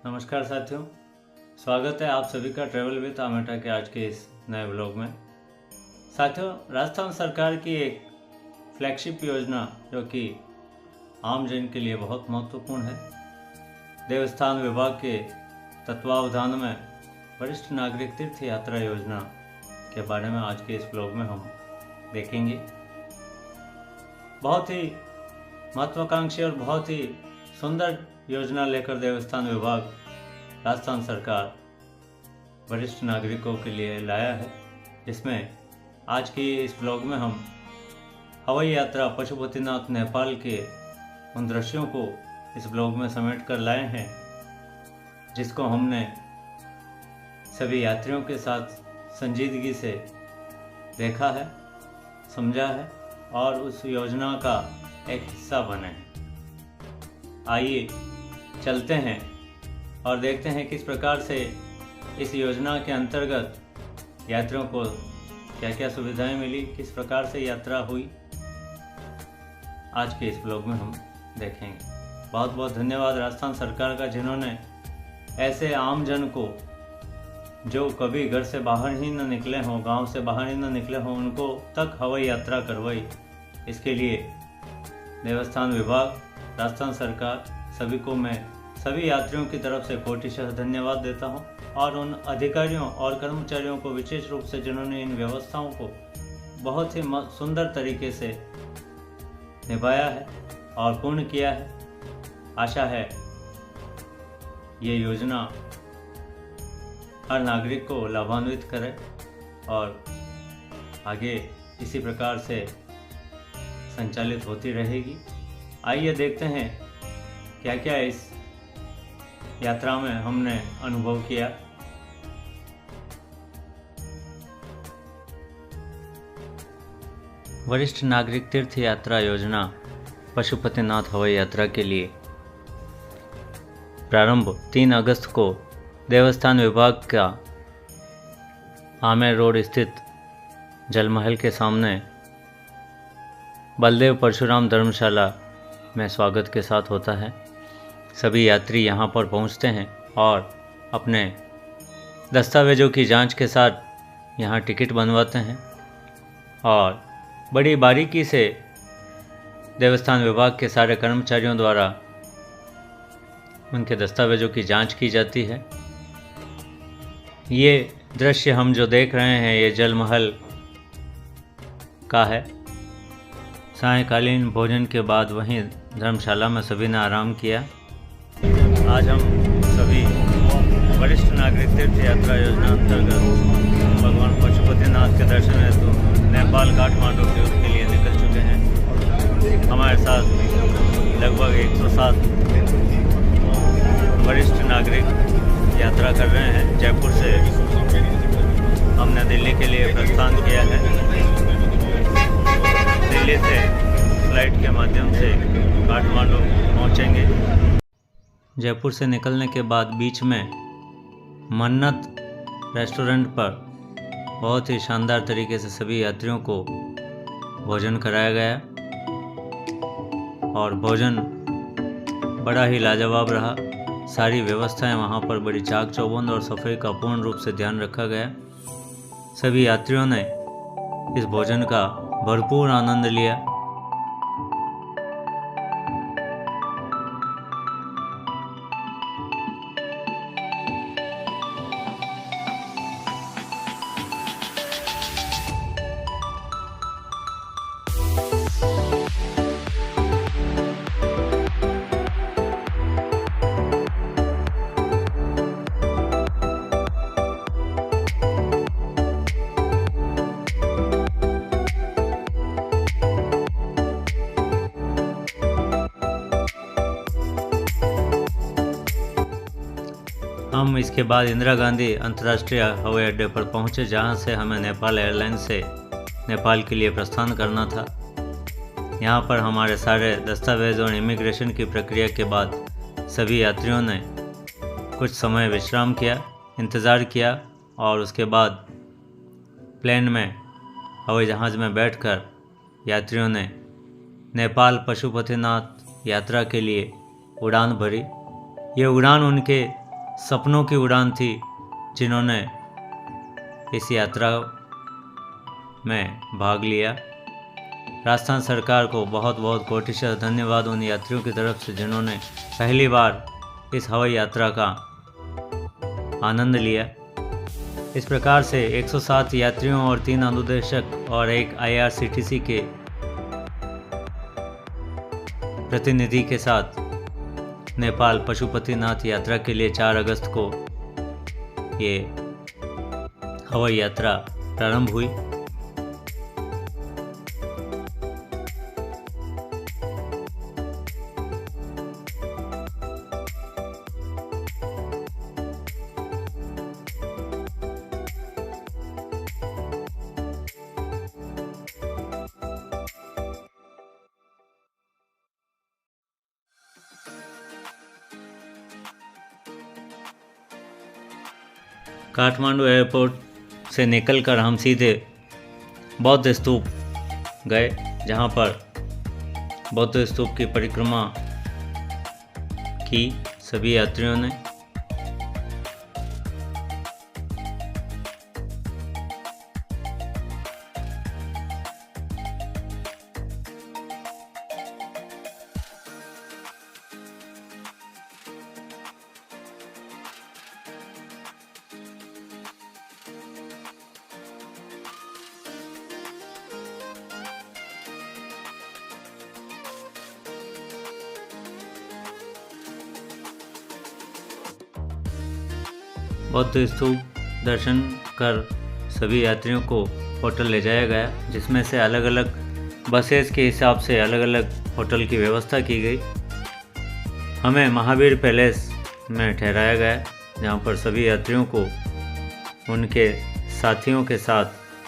नमस्कार साथियों, स्वागत है आप सभी का ट्रैवल विद आमेटा के आज के इस नए ब्लॉग में। साथियों, राजस्थान सरकार की एक फ्लैगशिप योजना जो कि आम जन के लिए बहुत महत्वपूर्ण है, देवस्थान विभाग के तत्वावधान में वरिष्ठ नागरिक तीर्थ यात्रा योजना के बारे में आज के इस ब्लॉग में हम देखेंगे। बहुत ही महत्वाकांक्षी और बहुत ही सुंदर योजना लेकर देवस्थान विभाग राजस्थान सरकार वरिष्ठ नागरिकों के लिए लाया है, जिसमें आज की इस ब्लॉग में हम हवाई यात्रा पशुपतिनाथ नेपाल के उन दृश्यों को इस ब्लॉग में समेट कर लाए हैं, जिसको हमने सभी यात्रियों के साथ संजीदगी से देखा है, समझा है और उस योजना का एक हिस्सा बने हैं। आइए चलते हैं और देखते हैं किस प्रकार से इस योजना के अंतर्गत यात्रियों को क्या क्या सुविधाएं मिली, किस प्रकार से यात्रा हुई। आज के इस ब्लॉग में हम देखेंगे। बहुत बहुत धन्यवाद राजस्थान सरकार का, जिन्होंने ऐसे आम जन को जो कभी घर से बाहर ही न निकले हों, गांव से बाहर ही न निकले हों, उनको तक हवाई यात्रा करवाई। इसके लिए देवस्थान विभाग, राजस्थान सरकार, सभी को मैं सभी यात्रियों की तरफ से कोटिशः धन्यवाद देता हूं और उन अधिकारियों और कर्मचारियों को विशेष रूप से जिन्होंने इन व्यवस्थाओं को बहुत ही सुंदर तरीके से निभाया है और पूर्ण किया है। आशा है ये योजना हर नागरिक को लाभान्वित करे और आगे इसी प्रकार से संचालित होती रहेगी। आइए देखते हैं क्या क्या इस यात्रा में हमने अनुभव किया। वरिष्ठ नागरिक तीर्थ यात्रा योजना पशुपतिनाथ हवाई यात्रा के लिए प्रारंभ 3 अगस्त को देवस्थान विभाग का आमेर रोड स्थित जलमहल के सामने बलदेव परशुराम धर्मशाला में स्वागत के साथ होता है। सभी यात्री यहाँ पर पहुँचते हैं और अपने दस्तावेज़ों की जांच के साथ यहाँ टिकट बनवाते हैं और बड़ी बारीकी से देवस्थान विभाग के सारे कर्मचारियों द्वारा उनके दस्तावेज़ों की जांच की जाती है। ये दृश्य हम जो देख रहे हैं, ये जलमहल का है। सायंकालीन भोजन के बाद वहीं धर्मशाला में सभी ने आराम किया। आज हम सभी वरिष्ठ नागरिक तीर्थ यात्रा योजना अंतर्गत भगवान पशुपतिनाथ के दर्शन हेतु नेपाल काठमांडू के लिए निकल चुके हैं। हमारे साथ लगभग 107 वरिष्ठ नागरिक यात्रा कर रहे हैं। जयपुर से हमने दिल्ली के लिए प्रस्थान किया है। दिल्ली से फ्लाइट के माध्यम से काठमांडू पहुंचेंगे। जयपुर से निकलने के बाद बीच में मन्नत रेस्टोरेंट पर बहुत ही शानदार तरीके से सभी यात्रियों को भोजन कराया गया और भोजन बड़ा ही लाजवाब रहा। सारी व्यवस्थाएं वहां पर बड़ी चाक चौबंद और सफाई का पूर्ण रूप से ध्यान रखा गया। सभी यात्रियों ने इस भोजन का भरपूर आनंद लिया। हम इसके बाद इंदिरा गांधी अंतर्राष्ट्रीय हवाई अड्डे पर पहुंचे, जहां से हमें नेपाल एयरलाइंस से नेपाल के लिए प्रस्थान करना था। यहां पर हमारे सारे दस्तावेज़ और इमिग्रेशन की प्रक्रिया के बाद सभी यात्रियों ने कुछ समय विश्राम किया, इंतज़ार किया और उसके बाद प्लेन में, हवाई जहाज़ में बैठकर यात्रियों ने नेपाल पशुपतिनाथ यात्रा के लिए उड़ान भरी। ये उड़ान उनके सपनों की उड़ान थी जिन्होंने इस यात्रा में भाग लिया। राजस्थान सरकार को बहुत बहुत कोटिशः धन्यवाद उन यात्रियों की तरफ से जिन्होंने पहली बार इस हवाई यात्रा का आनंद लिया। इस प्रकार से 107 यात्रियों और 3 अनुदेशक और एक IRCTC के प्रतिनिधि के साथ नेपाल पशुपतिनाथ यात्रा के लिए 4 अगस्त को ये हवाई यात्रा प्रारंभ हुई। काठमांडू एयरपोर्ट से निकलकर हम सीधे बौद्ध स्तूप गए, जहाँ पर बौद्ध स्तूप की परिक्रमा की सभी यात्रियों ने। बौद्ध स्तूप दर्शन कर सभी यात्रियों को होटल ले जाया गया, जिसमें से अलग अलग बसेस के हिसाब से अलग अलग होटल की व्यवस्था की गई। हमें महावीर पैलेस में ठहराया गया, जहां पर सभी यात्रियों को उनके साथियों के साथ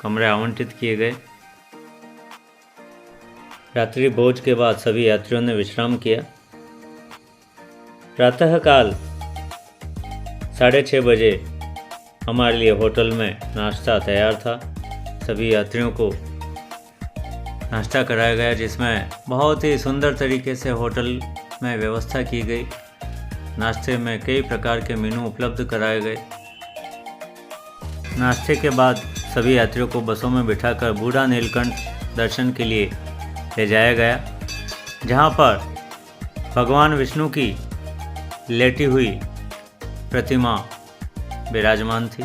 कमरे आवंटित किए गए। रात्रि भोज के बाद सभी यात्रियों ने विश्राम किया। प्रातःकाल 6:30 बजे हमारे लिए होटल में नाश्ता तैयार था। सभी यात्रियों को नाश्ता कराया गया, जिसमें बहुत ही सुंदर तरीके से होटल में व्यवस्था की गई। नाश्ते में कई प्रकार के मेनू उपलब्ध कराए गए। नाश्ते के बाद सभी यात्रियों को बसों में बिठाकर बूढ़ा नीलकंठ दर्शन के लिए ले जाया गया, जहां पर भगवान विष्णु की लेटी हुई प्रतिमा विराजमान थी।